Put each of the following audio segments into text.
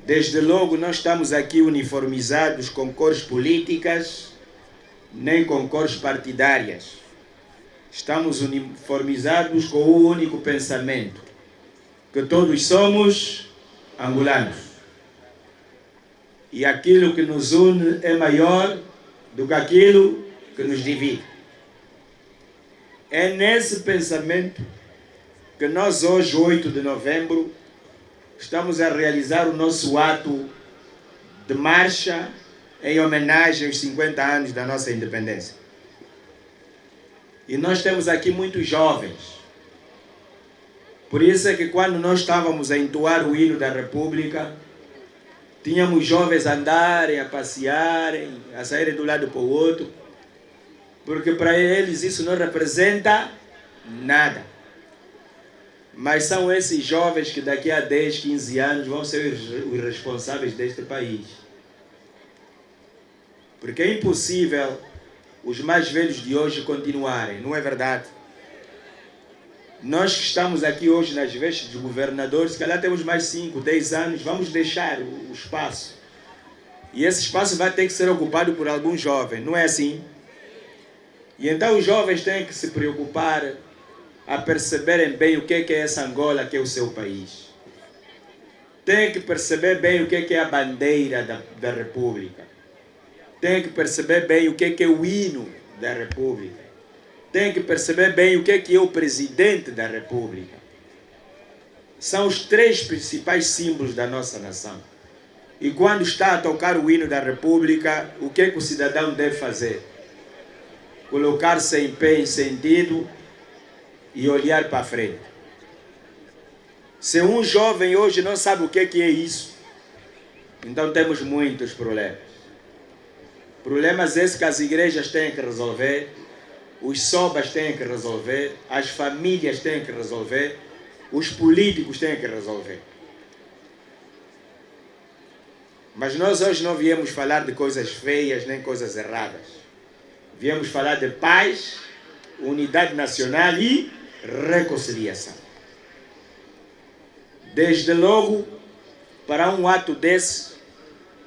Desde logo, não estamos aqui uniformizados com cores políticas, nem com cores partidárias. Estamos uniformizados com o único pensamento, que todos somos angolanos. E aquilo que nos une é maior do que aquilo que nos divide. É nesse pensamento que nós hoje, 8 de novembro, estamos a realizar o nosso ato de marcha em homenagem aos 50 anos da nossa independência. E nós temos aqui muitos jovens. Por isso é que quando nós estávamos a entoar o hino da República, tínhamos jovens a andarem, a passearem, a saírem de um lado para o outro, porque para eles isso não representa nada. Mas são esses jovens que daqui a 10, 15 anos vão ser os responsáveis deste país. Porque é impossível os mais velhos de hoje continuarem, não é verdade? Nós que estamos aqui hoje nas vestes de governadores, se calhar temos mais 5, 10 anos, vamos deixar o espaço. E esse espaço vai ter que ser ocupado por algum jovem, não é assim? E então os jovens têm que se preocupar a perceberem bem o que é essa Angola, que é o seu país. Tem que perceber bem o que é a bandeira da República. Tem que perceber bem o que é o hino da República. Tem que perceber bem o que é o presidente da República. São os 3 principais símbolos da nossa nação. E quando está a tocar o hino da República, o que o cidadão deve fazer? Colocar-se em pé, em sentido, e olhar para frente. Se um jovem hoje não sabe o que é isso, então temos muitos problemas. Problemas esses que as igrejas têm que resolver, os sobas têm que resolver, as famílias têm que resolver, os políticos têm que resolver. Mas nós hoje não viemos falar de coisas feias nem coisas erradas. Viemos falar de paz, unidade nacional e reconciliação. Desde logo, para um ato desse,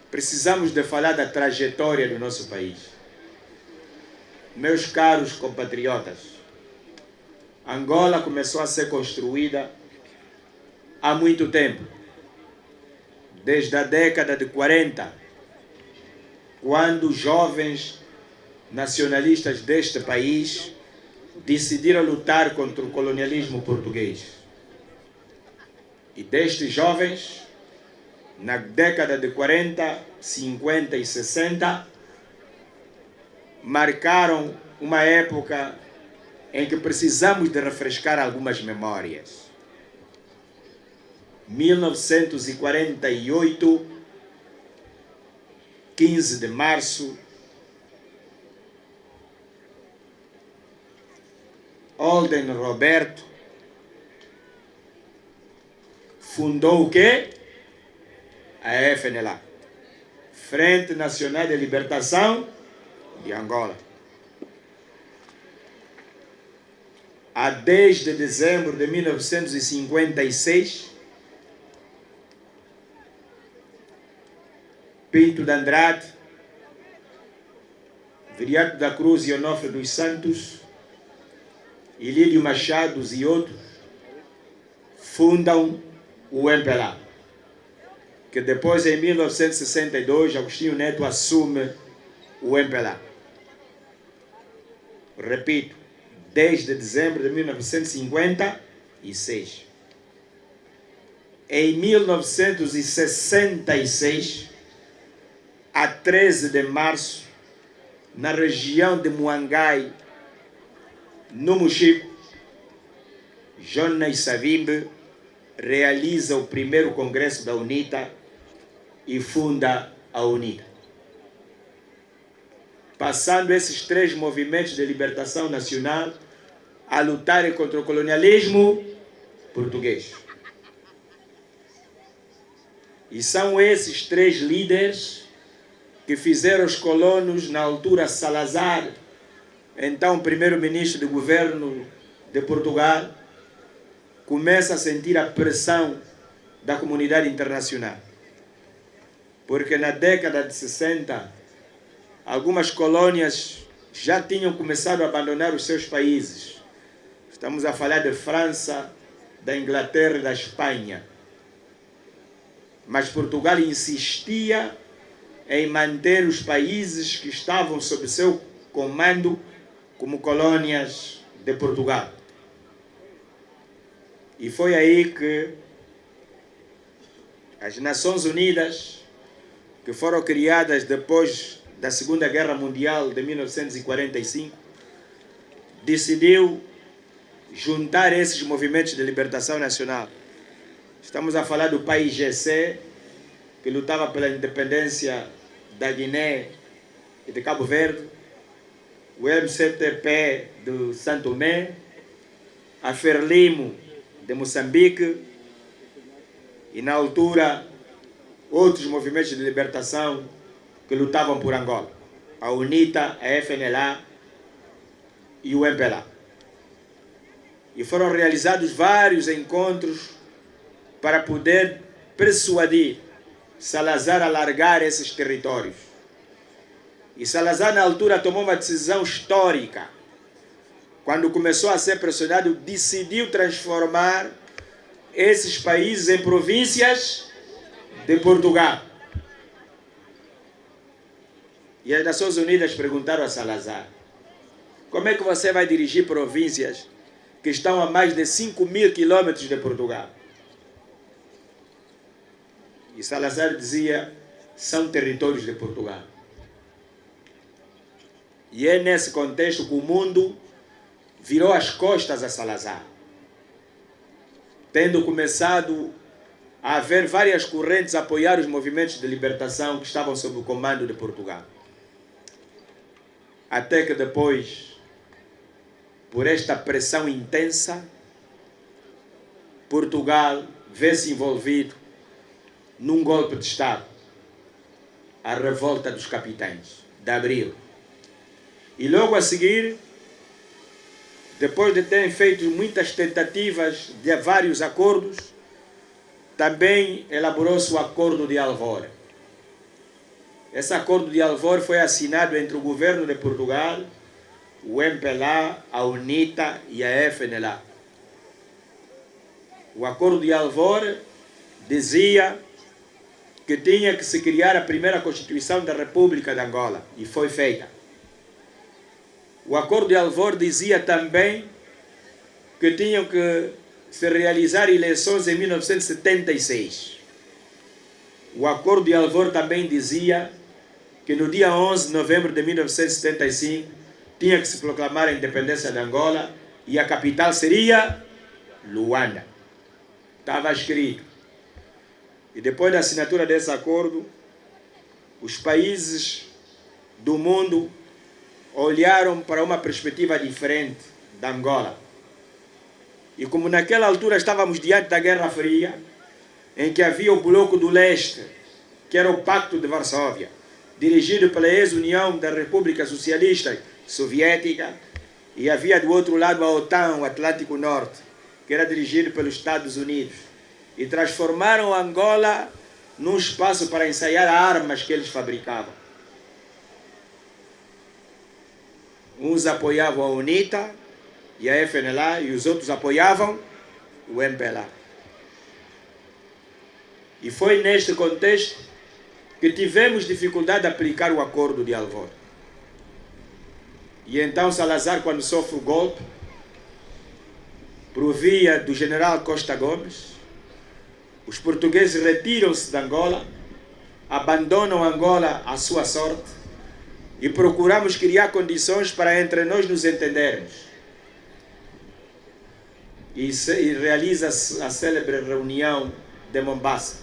precisamos de falar da trajetória do nosso país. Meus caros compatriotas, Angola começou a ser construída há muito tempo, desde a década de 40, quando jovens nacionalistas deste país decidiram lutar contra o colonialismo português. E destes jovens, na década de 40, 50 e 60, marcaram uma época em que precisamos de refrescar algumas memórias. 1948, 15 de março, Holden Roberto fundou o quê? A FNLA, Frente Nacional de Libertação de Angola. A 10 de dezembro de 1956, Pinto de Andrade, Viriato da Cruz e Onofre dos Santos, Ilídio Machados e outros fundam o MPLA, que depois, em 1962, Agostinho Neto assume o MPLA. Repito, 10 de dezembro de 1956. Em 1966, a 13 de março, na região de Muangai, no Mochico, Jonas Savimbi realiza o primeiro congresso da UNITA e funda a UNITA. Passando esses 3 movimentos de libertação nacional a lutarem contra o colonialismo português. E são esses 3 líderes que fizeram os colonos, na altura Salazar, então primeiro-ministro do governo de Portugal, começa a sentir a pressão da comunidade internacional. porque na década de 60, algumas colônias já tinham começado a abandonar os seus países. Estamos a falar de França, da Inglaterra e da Espanha. Mas Portugal insistia em manter os países que estavam sob seu comando como colônias de Portugal. E foi aí que as Nações Unidas, que foram criadas depois da Segunda Guerra Mundial de 1945, decidiu juntar esses movimentos de libertação nacional. Estamos a falar do PAIGC, que lutava pela independência da Guiné e de Cabo Verde, o MCTP do Santo Tomé, a Frelimo de Moçambique e, na altura, outros movimentos de libertação que lutavam por Angola, a UNITA, a FNLA e o MPLA. E foram realizados vários encontros para poder persuadir Salazar a largar esses territórios. E Salazar, na altura, tomou uma decisão histórica. Quando começou a ser pressionado, decidiu transformar esses países em províncias de Portugal. E as Nações Unidas perguntaram a Salazar: como é que você vai dirigir províncias que estão a mais de 5.000 quilômetros de Portugal? E Salazar dizia: são territórios de Portugal. E é nesse contexto que o mundo virou as costas a Salazar, tendo começado a haver várias correntes a apoiar os movimentos de libertação que estavam sob o comando de Portugal. Até que depois, por esta pressão intensa, Portugal vê-se envolvido num golpe de Estado, a revolta dos capitães, de abril. E logo a seguir, depois de terem feito muitas tentativas de vários acordos, também elaborou-se o Acordo de Alvor. Esse Acordo de Alvor foi assinado entre o governo de Portugal, o MPLA, a UNITA e a FNLA. O Acordo de Alvor dizia que tinha que se criar a primeira Constituição da República de Angola, e foi feita. O Acordo de Alvor dizia também que tinham que se realizar eleições em 1976. O Acordo de Alvor também dizia que no dia 11 de novembro de 1975 tinha que se proclamar a independência de Angola e a capital seria Luanda. Estava escrito. E depois da assinatura desse acordo, os países do mundo olharam para uma perspectiva diferente da Angola. E como naquela altura estávamos diante da Guerra Fria, em que havia o Bloco do Leste, que era o Pacto de Varsóvia, dirigido pela ex-União da República Socialista Soviética, e havia do outro lado a OTAN, o Atlântico Norte, que era dirigido pelos Estados Unidos, e transformaram Angola num espaço para ensaiar armas que eles fabricavam. Uns apoiavam a UNITA e a FNLA, e os outros apoiavam o MPLA. E foi neste contexto que tivemos dificuldade de aplicar o Acordo de Alvor. E então Salazar, quando sofre o golpe, por via do general Costa Gomes, os portugueses retiram-se de Angola, abandonam Angola à sua sorte, e procuramos criar condições para entre nós nos entendermos. E realiza-se a célebre reunião de Mombasa,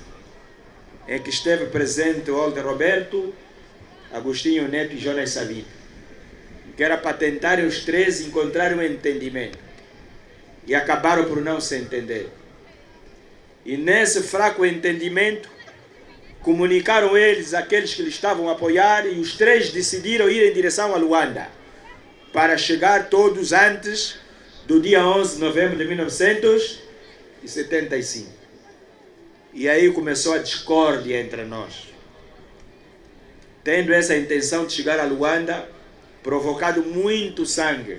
em que esteve presente Walter Roberto, Agostinho Neto e Jonas Savimbi, que era para tentarem os três encontrar um entendimento. E acabaram por não se entender. E nesse fraco entendimento, comunicaram eles aqueles que lhes estavam a apoiar, e os três decidiram ir em direção a Luanda, para chegar todos antes do dia 11 de novembro de 1975. E aí começou a discórdia entre nós. tendo essa intenção de chegar a Luanda, provocado muito sangue.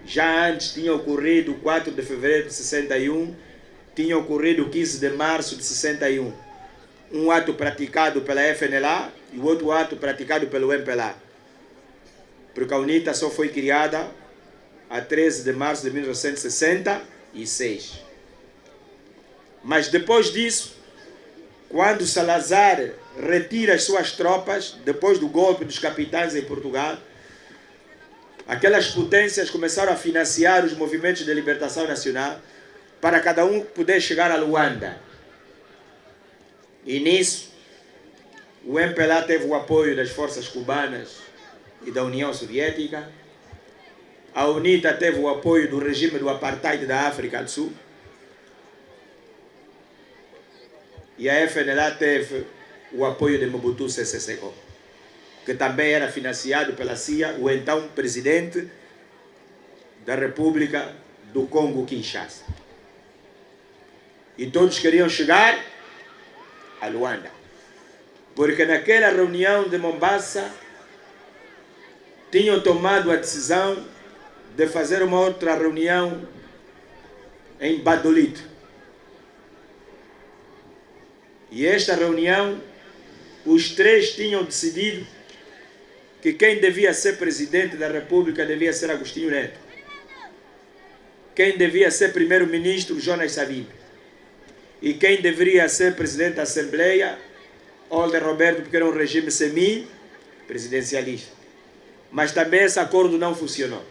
Já antes tinha ocorrido 4 de fevereiro de 61, tinha ocorrido 15 de março de 61. Um ato praticado pela FNLA e o outro ato praticado pelo MPLA. Porque a UNITA só foi criada a 13 de março de 1966. Mas depois disso, quando Salazar retira as suas tropas, depois do golpe dos capitães em Portugal, aquelas potências começaram a financiar os movimentos de libertação nacional para cada um poder chegar a Luanda. E nisso, o MPLA teve o apoio das forças cubanas e da União Soviética. A UNITA teve o apoio do regime do apartheid da África do Sul. E a FNLA teve o apoio de Mobutu Sese Seko, que também era financiado pela CIA, o então presidente da República do Congo, Kinshasa. E todos queriam chegar a Luanda, porque naquela reunião de Mombasa tinham tomado a decisão de fazer uma outra reunião em Badolito. E esta reunião, os três tinham decidido que quem devia ser presidente da República devia ser Agostinho Neto. Quem devia ser primeiro-ministro, Jonas Savimbi. E quem deveria ser presidente da Assembleia, Holder Roberto, porque era um regime semi-presidencialista. Mas também esse acordo não funcionou.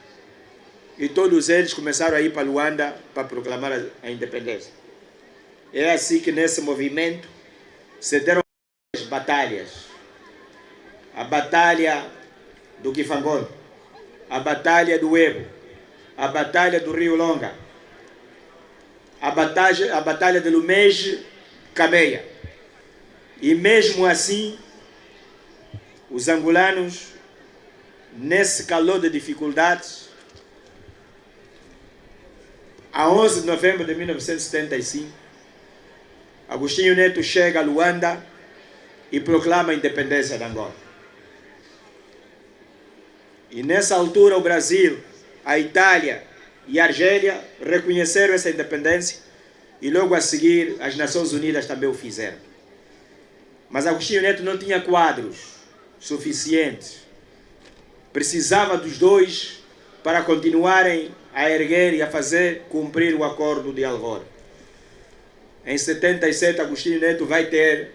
E todos eles começaram a ir para Luanda para proclamar a independência. É assim que nesse movimento se deram as batalhas. A batalha do Kifangone, a batalha do Ebo, a batalha do Rio Longa, a batalha de Lumeje, Cameia. E mesmo assim, os angolanos, nesse calor de dificuldades, a 11 de novembro de 1975, Agostinho Neto chega a Luanda e proclama a independência de Angola. E nessa altura o Brasil, a Itália e a Argélia reconheceram essa independência e logo a seguir as Nações Unidas também o fizeram. Mas Agostinho Neto não tinha quadros suficientes. Precisava dos dois para continuarem a erguer e a fazer cumprir o acordo de Alvor. Em 77, Agostinho Neto vai ter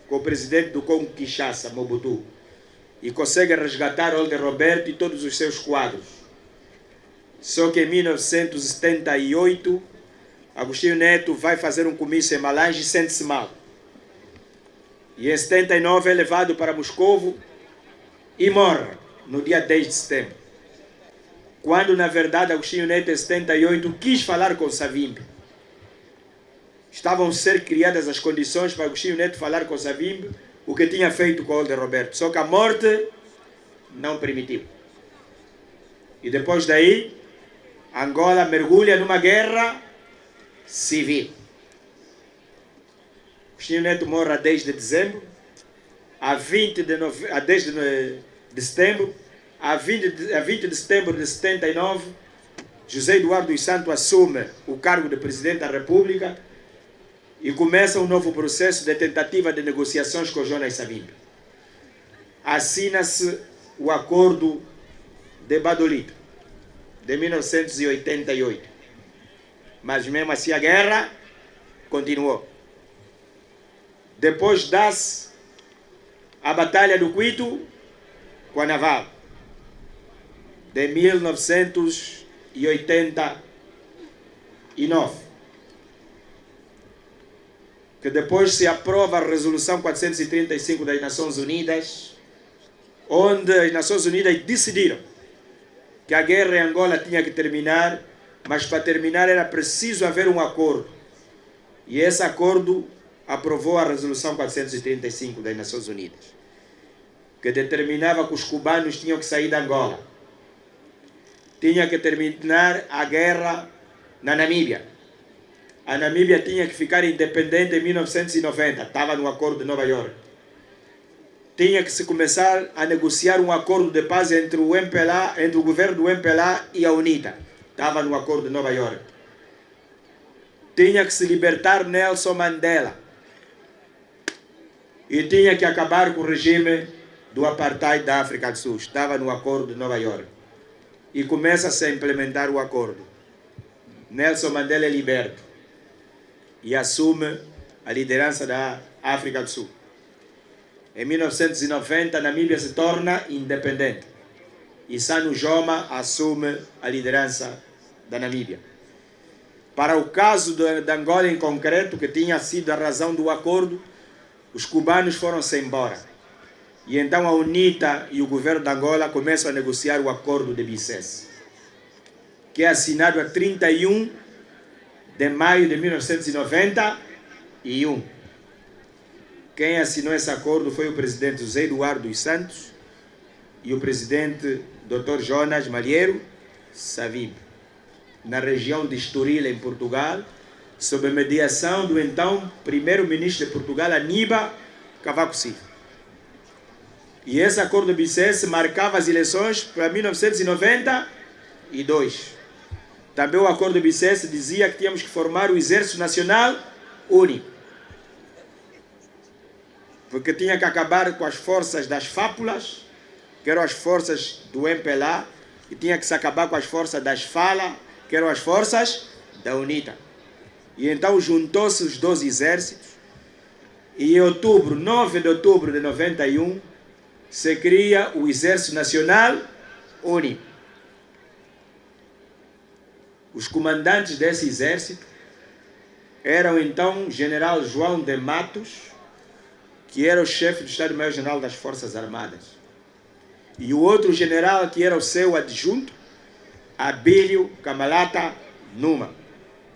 com o presidente do Congo, Kinshasa, Mobutu, e consegue resgatar Holder Roberto e todos os seus quadros. Só que em 1978, Agostinho Neto vai fazer um comício em Malange e sente-se mal. E em 79 é levado para Moscovo e morre no dia 10 de setembro. Quando, na verdade, Agostinho Neto, em 78, quis falar com Savimbi. Estavam a ser criadas as condições para Agostinho Neto falar com Savimbi o que tinha feito com Holder Roberto. Só que a morte não permitiu. E depois daí, Angola mergulha numa guerra civil. Agostinho Neto morre a 10 de dezembro, a 10 de setembro, a 20 de setembro de 79, José Eduardo dos Santos assume o cargo de presidente da República e começa um novo processo de tentativa de negociações com Jonas Savimbi. Assina-se o Acordo de Badolito, de 1988. Mas mesmo assim a guerra continuou. Depois dá-se a Batalha do Cuito com a naval, de 1989. Que depois se aprova a Resolução 435 das Nações Unidas, onde as Nações Unidas decidiram que a guerra em Angola tinha que terminar, mas para terminar era preciso haver um acordo. E esse acordo aprovou a Resolução 435 das Nações Unidas, que determinava que os cubanos tinham que sair de Angola. Tinha que terminar a guerra na Namíbia. A Namíbia tinha que ficar independente em 1990, estava no Acordo de Nova York. tinha que se começar a negociar um acordo de paz entre o MPLA, entre o governo do MPLA e a UNITA. Estava no acordo de Nova York. Tinha que se libertar Nelson Mandela. E tinha que acabar com o regime do apartheid da África do Sul. Estava no acordo de Nova York. E começa-se a implementar o acordo. Nelson Mandela é liberto e assume a liderança da África do Sul. Em 1990, Namíbia se torna independente e Sanu Joma assume a liderança da Namíbia. Para o caso de Angola em concreto, que tinha sido a razão do acordo, os cubanos foram-se embora. E então a UNITA e o governo de Angola começam a negociar o acordo de Bicesse, que é assinado a 31 de maio de 1991. Quem assinou esse acordo foi o presidente José Eduardo dos Santos e o presidente Dr. Jonas Malheiro Savimbi, na região de Estoril, em Portugal, sob a mediação do então primeiro-ministro de Portugal, Aníbal Cavaco Silva. E esse acordo de Bicesse marcava as eleições para 1992. Também o acordo de Bicesse dizia que tínhamos que formar o Exército Nacional Único, porque tinha que acabar com as forças das Fápulas, que eram as forças do MPLA, e tinha que se acabar com as forças das Fala, que eram as forças da UNITA. E então juntou-se os dois exércitos, e em outubro, 9 de outubro de 91, se cria o Exército Nacional Único. Os comandantes desse exército eram então o general João de Matos, que era o chefe do Estado-Maior-General das Forças Armadas, e o outro general que era o seu adjunto, Abílio Camalata Numa.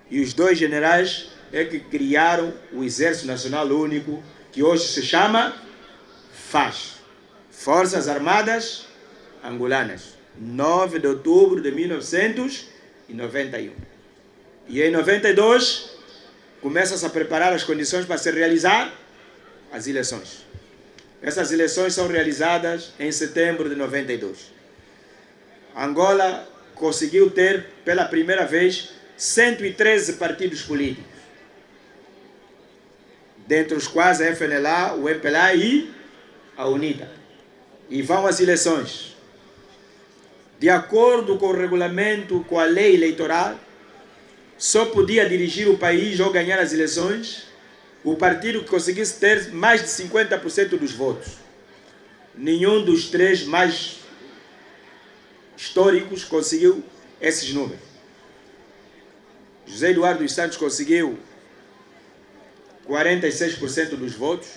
E os dois generais é que criaram o Exército Nacional Único, que hoje se chama FAS, Forças Armadas Angolanas, 9 de outubro de 1991. E em 92 começa-se a preparar as condições para se realizar as eleições. Essas eleições são realizadas em setembro de 92. Angola conseguiu ter pela primeira vez 113 partidos políticos, dentre os quais a FNLA, o MPLA e a UNITA. E vão às eleições. De acordo com o regulamento, com a lei eleitoral, só podia dirigir o país ou ganhar as eleições o partido que conseguisse ter mais de 50% dos votos. Nenhum dos três mais históricos conseguiu esses números. José Eduardo dos Santos conseguiu 46% dos votos,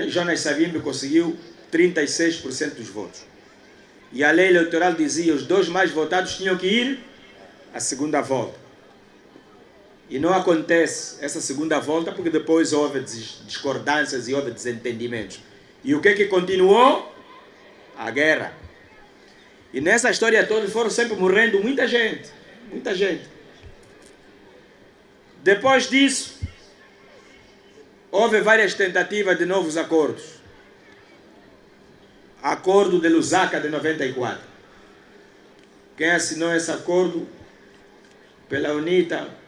Jonas Savimbi conseguiu 36% dos votos. E a lei eleitoral dizia que os dois mais votados tinham que ir à segunda volta. E não acontece essa segunda volta porque depois houve discordâncias e houve desentendimentos. E o que continuou? A guerra. E nessa história toda foram sempre morrendo muita gente. Muita gente. Depois disso, houve várias tentativas de novos acordos. Acordo de Lusaka de 94. Quem assinou esse acordo pela UNITA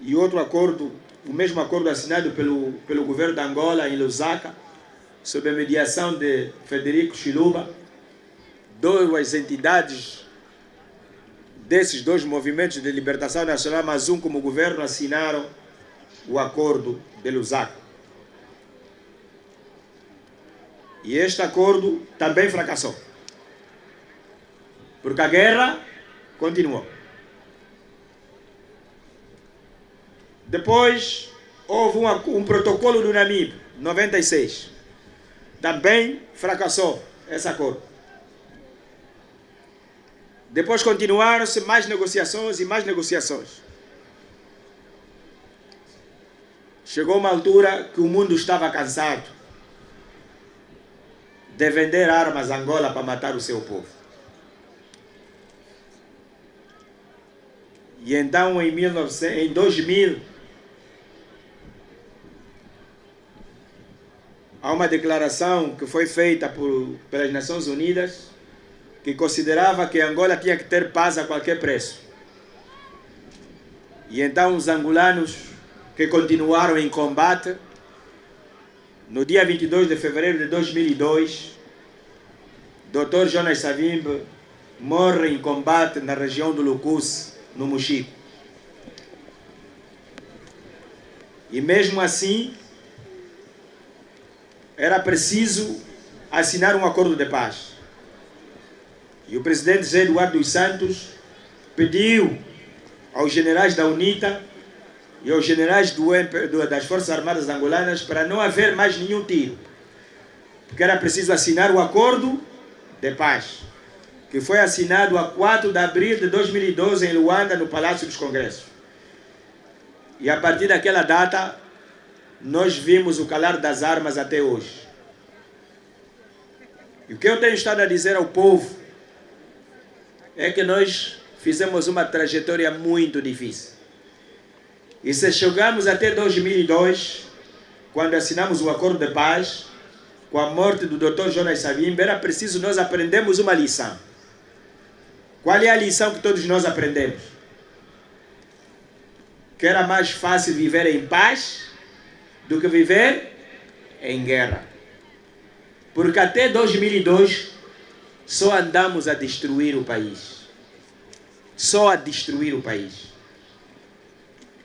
e outro acordo, o mesmo acordo assinado pelo governo de Angola em Lusaka, sob a mediação de Frederico Chiluba, duas entidades desses dois movimentos de libertação nacional, mas um como governo, assinaram o acordo de Lusaka. E este acordo também fracassou, porque a guerra continuou. Depois houve um protocolo do Namíbia, 96. Também fracassou esse acordo. Depois continuaram-se mais negociações e mais negociações. Chegou uma altura que o mundo estava cansado de vender armas a Angola para matar o seu povo. E então, em 2000, há uma declaração que foi feita pelas Nações Unidas que considerava que Angola tinha que ter paz a qualquer preço. E então os angolanos que continuaram em combate, no dia 22 de fevereiro de 2002, Dr. Jonas Savimbi morre em combate na região do Lucusse, no Mochico. E mesmo assim, era preciso assinar um acordo de paz. E o presidente José Eduardo dos Santos pediu aos generais da UNITA e aos generais das Forças Armadas Angolanas para não haver mais nenhum tiro, porque era preciso assinar o acordo de paz, que foi assinado a 4 de abril de 2012 em Luanda, no Palácio dos Congressos. E a partir daquela data, nós vimos o calar das armas até hoje. E o que eu tenho estado a dizer ao povo é que nós fizemos uma trajetória muito difícil. E se chegamos até 2002, quando assinamos o acordo de paz, com a morte do Dr. Jonas Savimbi, era preciso nós aprendermos uma lição. Qual é a lição que todos nós aprendemos? Que era mais fácil viver em paz do que viver em guerra. Porque até 2002 só andamos a destruir o país. Só a destruir o país.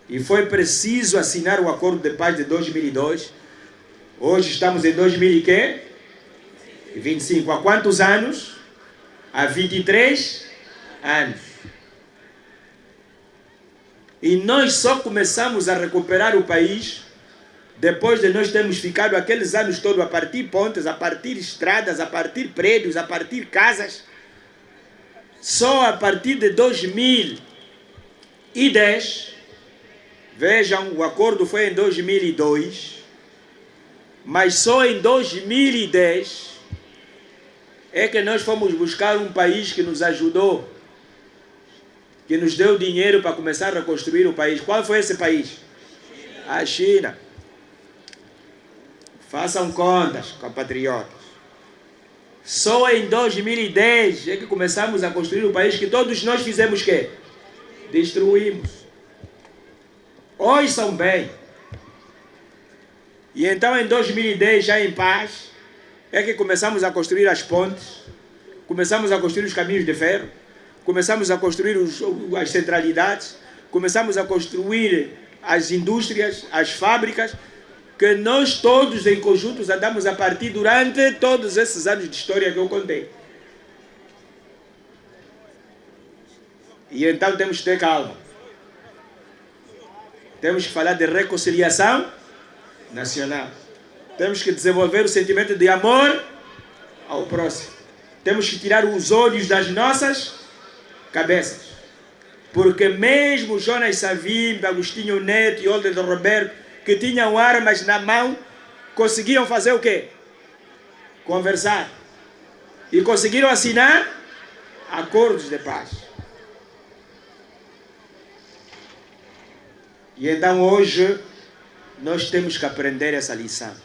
E foi preciso assinar o acordo de paz de 2002. Hoje estamos em 2025. Há quantos anos? Há 23 anos. E nós só começamos a recuperar o país depois de nós termos ficado aqueles anos todos a partir pontes, a partir estradas, a partir prédios, a partir casas. Só a partir de 2010, vejam, o acordo foi em 2002, mas só em 2010 é que nós fomos buscar um país que nos ajudou, que nos deu dinheiro para começar a reconstruir o país. Qual foi esse país? A China. Façam contas, compatriotas. Só em 2010 é que começamos a construir o país que todos nós fizemos o quê? Destruímos. Ouçam bem. E então em 2010, já em paz, é que começamos a construir as pontes, começamos a construir os caminhos de ferro, começamos a construir as centralidades, começamos a construir as indústrias, as fábricas, que nós todos em conjunto andamos a partir durante todos esses anos de história que eu contei. E então temos que ter calma. Temos que falar de reconciliação nacional. Temos que desenvolver o sentimento de amor ao próximo. Temos que tirar os olhos das nossas cabeças. Porque mesmo Jonas Savimbi, Agostinho Neto e Holder Roberto, que tinham armas na mão, conseguiram fazer o quê? Conversar. E conseguiram assinar acordos de paz. E então hoje nós temos que aprender essa lição.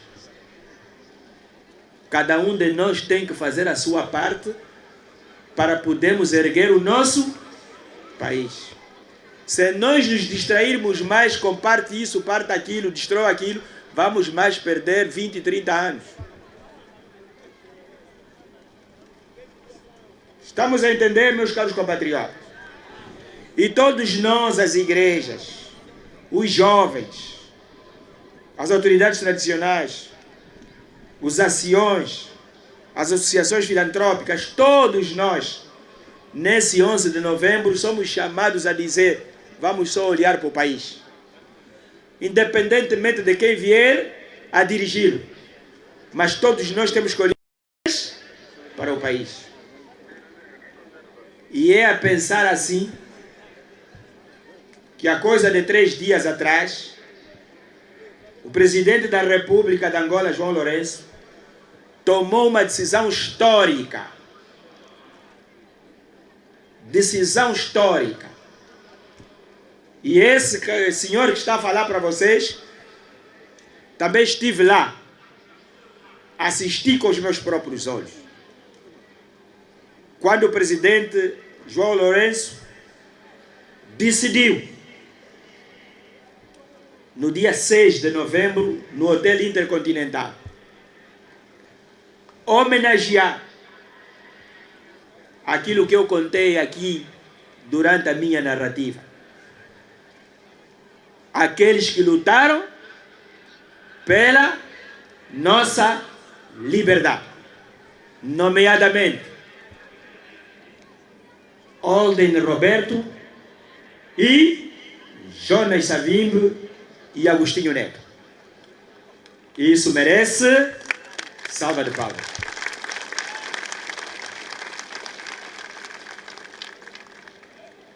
Cada um de nós tem que fazer a sua parte para podermos erguer o nosso país. Se nós nos distrairmos mais com parte isso, parte aquilo, destrói aquilo, vamos mais perder 20, 30 anos. Estamos a entender, meus caros compatriotas? E todos nós, as igrejas, os jovens, as autoridades tradicionais, os anciões, as associações filantrópicas, todos nós, nesse 11 de novembro, somos chamados a dizer: vamos só olhar para o país. Independentemente de quem vier a dirigi-lo. Mas todos nós temos que olhar para o país. E é a pensar assim que a coisa de 3 dias atrás, o presidente da República de Angola, João Lourenço, tomou uma decisão histórica. Decisão histórica. E esse senhor que está a falar para vocês, também estive lá. assisti com os meus próprios olhos. Quando o presidente João Lourenço decidiu, no dia 6 de novembro, no Hotel Intercontinental, homenagear aquilo que eu contei aqui durante a minha narrativa. Aqueles que lutaram pela nossa liberdade, nomeadamente Olden Roberto e Jonas Savimbi e Agostinho Neto. Isso merece salva de palmas.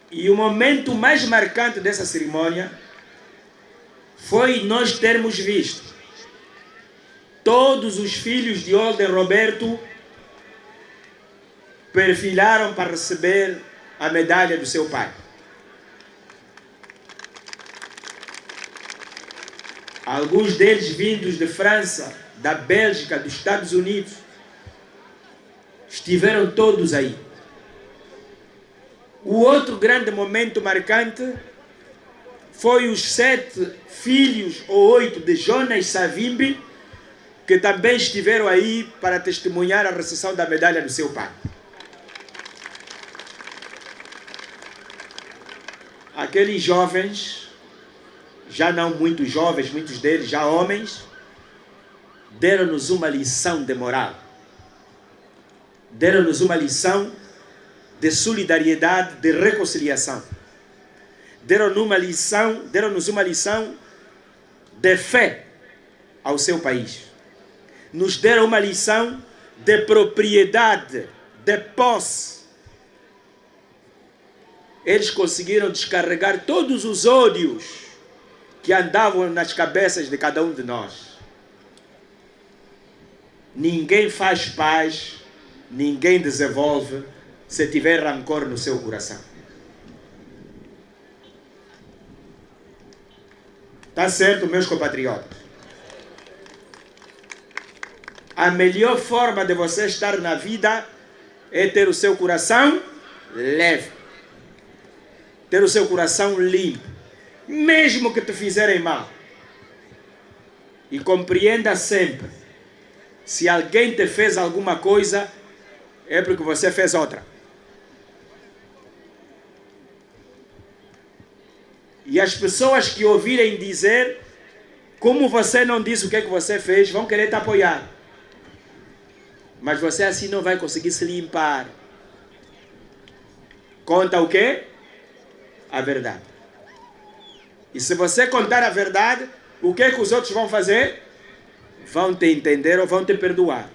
E o momento mais marcante dessa cerimônia foi nós termos visto todos os filhos de Olden Roberto perfilaram para receber a medalha do seu pai. Alguns deles vindos de França, da Bélgica, dos Estados Unidos, estiveram todos aí. O outro grande momento marcante foi os 7 filhos ou 8 de Jonas Savimbi, que também estiveram aí para testemunhar a recepção da medalha do seu pai. Aqueles jovens, já não muito jovens, muitos deles já homens, deram-nos uma lição de moral. Deram-nos uma lição de solidariedade, de reconciliação. Deram-nos uma lição de fé ao seu país. Nos deram uma lição de propriedade, de posse. Eles conseguiram descarregar todos os ódios que andavam nas cabeças de cada um de nós. Ninguém faz paz, ninguém desenvolve se tiver rancor no seu coração. Está certo, meus compatriotas? A melhor forma de você estar na vida é ter o seu coração leve, ter o seu coração limpo, mesmo que te fizerem mal. E compreenda sempre, se alguém te fez alguma coisa, é porque você fez outra. E as pessoas que ouvirem dizer, como você não disse o que é que você fez, vão querer te apoiar. Mas você assim não vai conseguir se limpar. Conta o quê? A verdade. E se você contar a verdade, o que é que os outros vão fazer? Vão te entender ou vão te perdoar.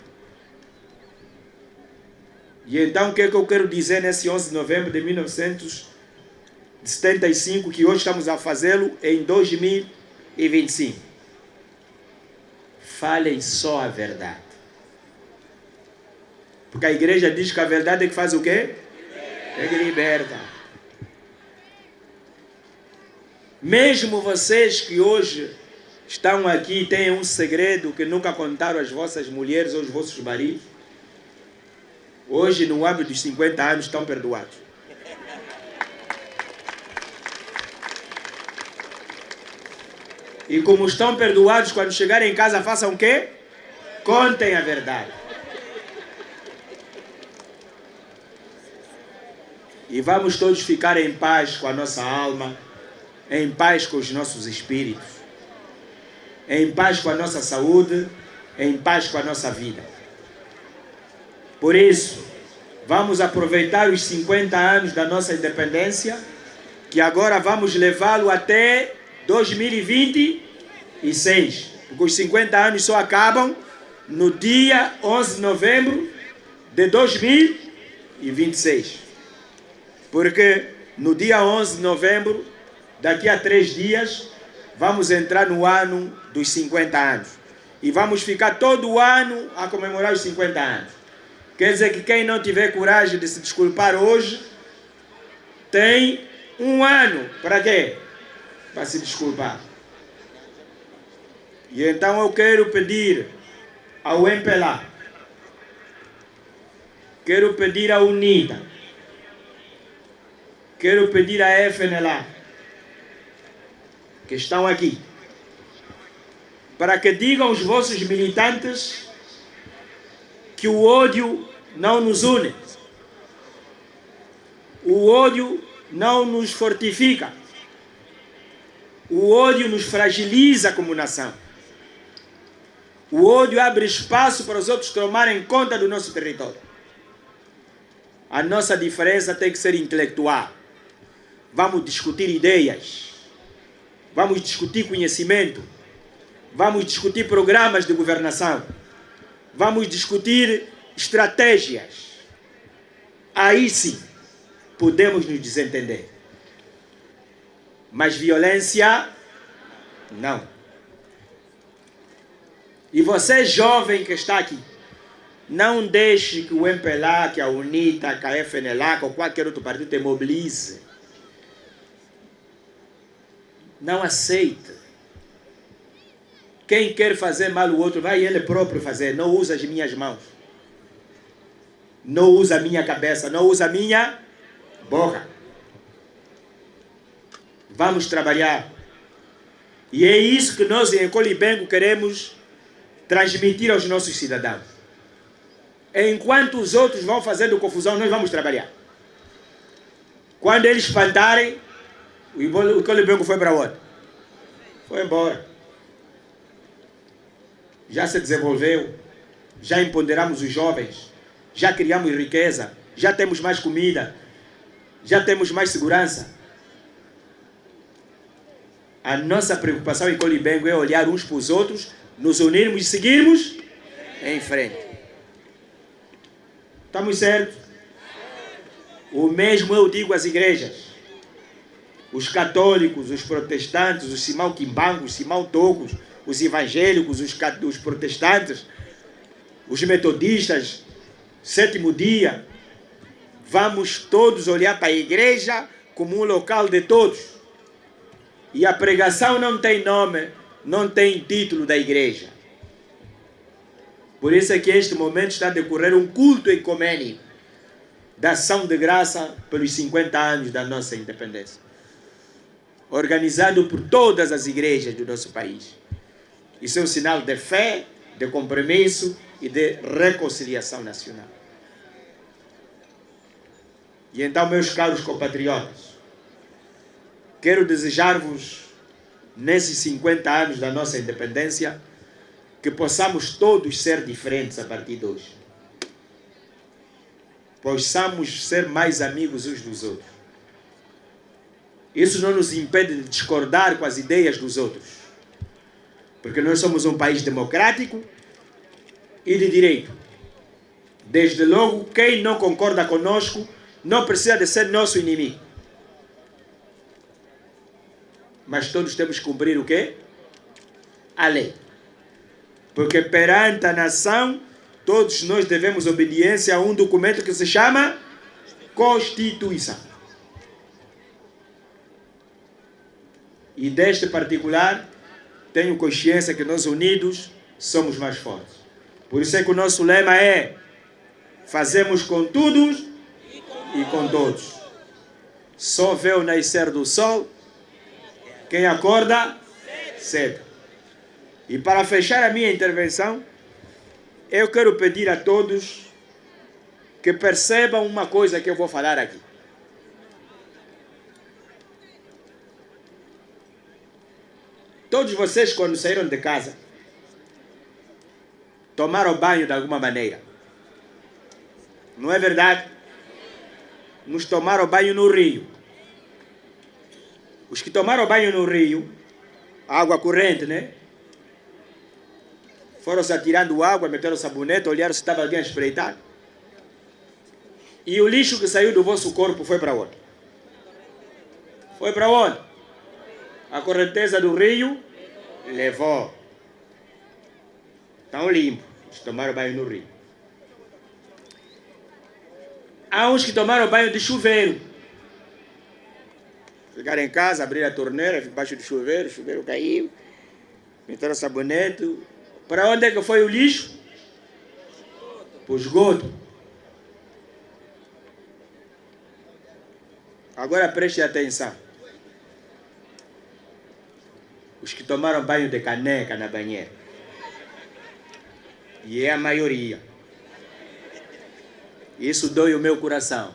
E então o que é que eu quero dizer nesse 11 de novembro de 1975, que hoje estamos a fazê-lo em 2025? Falem só a verdade. Porque a igreja diz que a verdade é que faz o quê? É que liberta. Mesmo vocês que hoje estão aqui e têm um segredo que nunca contaram às vossas mulheres ou aos vossos maridos, hoje, no âmbito dos 50 anos, estão perdoados. E como estão perdoados, quando chegarem em casa, façam o quê? Contem a verdade. E vamos todos ficar em paz com a nossa alma, em paz com os nossos espíritos, em paz com a nossa saúde, em paz com a nossa vida. Por isso, vamos aproveitar os 50 anos da nossa independência, que agora vamos levá-lo até 2026, porque os 50 anos só acabam no dia 11 de novembro de 2026. Porque no dia 11 de novembro, daqui a 3 dias, vamos entrar no ano dos 50 anos. E vamos ficar todo o ano a comemorar os 50 anos. Quer dizer que quem não tiver coragem de se desculpar hoje, tem um ano. Para quê? Para se desculpar. E então eu quero pedir ao MPLA, quero pedir à UNITA, quero pedir à FNLA, que estão aqui, para que digam aos vossos militantes que o ódio não nos une, o ódio não nos fortifica, o ódio nos fragiliza como nação. O ódio abre espaço para os outros tomarem conta do nosso território. A nossa diferença tem que ser intelectual. Vamos discutir ideias, vamos discutir conhecimento, vamos discutir programas de governação, vamos discutir estratégias. Aí sim podemos nos desentender. Mas violência, não. E você, jovem que está aqui, não deixe que o MPLA, que a UNITA, que a FNLA, que qualquer outro partido te mobilize. Não aceite. Quem quer fazer mal ao outro, vai ele próprio fazer. Não usa as minhas mãos. Não usa a minha cabeça. Não usa a minha boca. Vamos trabalhar. E é isso que nós em Colibengo queremos transmitir aos nossos cidadãos. Enquanto os outros vão fazendo confusão, nós vamos trabalhar. Quando eles espantarem, o Colibengo foi para onde? Foi embora. Já se desenvolveu, já empoderamos os jovens, já criamos riqueza, já temos mais comida, já temos mais segurança. A nossa preocupação em Colibengo é olhar uns para os outros, nos unirmos e seguirmos em frente. Estamos certos? O mesmo eu digo às igrejas. Os católicos, os protestantes, os Simão Quimbangos, os Simão Togos, os evangélicos, os protestantes, os metodistas, sétimo dia. Vamos todos olhar para a igreja como um local de todos. E a pregação não tem nome, não tem título da igreja. Por isso é que este momento está a decorrer um culto ecumênico da ação de graça pelos 50 anos da nossa independência, organizado por todas as igrejas do nosso país. Isso é um sinal de fé, de compromisso e de reconciliação nacional. E então, meus caros compatriotas, quero desejar-vos, nesses 50 anos da nossa independência, que possamos todos ser diferentes a partir de hoje. Possamos ser mais amigos uns dos outros. Isso não nos impede de discordar com as ideias dos outros. Porque nós somos um país democrático e de direito. Desde logo, quem não concorda conosco não precisa de ser nosso inimigo. Mas todos temos que cumprir o quê? A lei. Porque perante a nação, todos nós devemos obediência a um documento que se chama Constituição. E deste particular, tenho consciência que nós unidos somos mais fortes. Por isso é que o nosso lema é: fazemos com todos e com todos. Só vê o nascer do sol quem acorda cedo. E para fechar a minha intervenção, eu quero pedir a todos que percebam uma coisa que eu vou falar aqui. Todos vocês, quando saíram de casa, tomaram banho de alguma maneira. Não é verdade? Nos tomaram banho no rio. Os que tomaram banho no rio, água corrente, né? Foram se atirando água, meteram sabonete, olharam se estava alguém a espreitar. E o lixo que saiu do vosso corpo foi para onde? Foi para onde? A correnteza do rio levou. Estão limpos. Eles tomaram banho no rio. Há uns que tomaram banho de chuveiro. Ficaram em casa, abriram a torneira, embaixo do chuveiro, o chuveiro caiu, meteram sabonete. Para onde é que foi o lixo? para o esgoto. Agora preste atenção. Os que tomaram banho de caneca na banheira. E é a maioria. Isso dói o meu coração.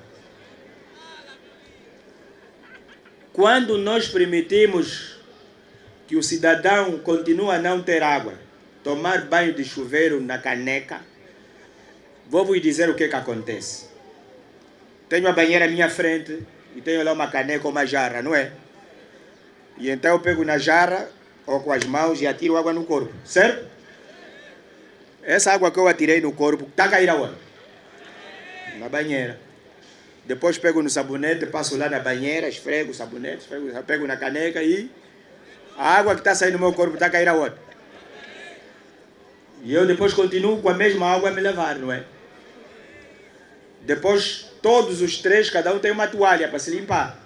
Quando nós permitimos que o cidadão continue a não ter água, tomar banho de chuveiro na caneca, vou vos dizer o que acontece. Tenho a banheira à minha frente e tenho lá uma caneca ou uma jarra, não é? E então eu pego na jarra ou com as mãos e atiro água no corpo, certo? Essa água que eu atirei no corpo, está a cair aonde? Na banheira. Depois pego no sabonete, passo lá na banheira, esfrego o sabonete, pego na caneca e a água que está saindo do meu corpo está a cair aonde? E eu depois continuo com a mesma água a me lavar, não é? Depois, todos os três, cada um tem uma toalha para se limpar.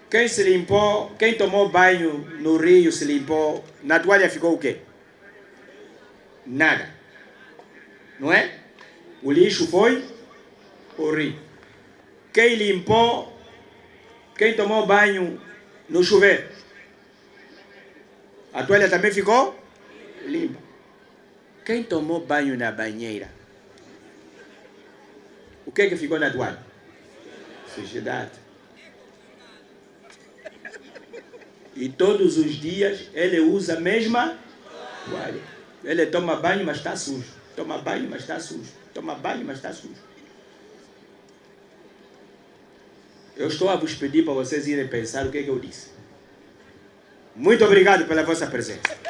Quem se limpou, quem tomou banho no rio se limpou, na toalha ficou o quê? Nada. Não é? O lixo foi o rio. Quem limpou, quem tomou banho no chuveiro, a toalha também ficou limpa. Quem tomou banho na banheira, o que é que ficou na toalha? Sujidade. E todos os dias ele usa a mesma toalha. Ele toma banho, mas está sujo. Toma banho, mas está sujo. Toma banho, mas está sujo. Eu estou a vos pedir para vocês irem pensar o que é que eu disse. Muito obrigado pela vossa presença.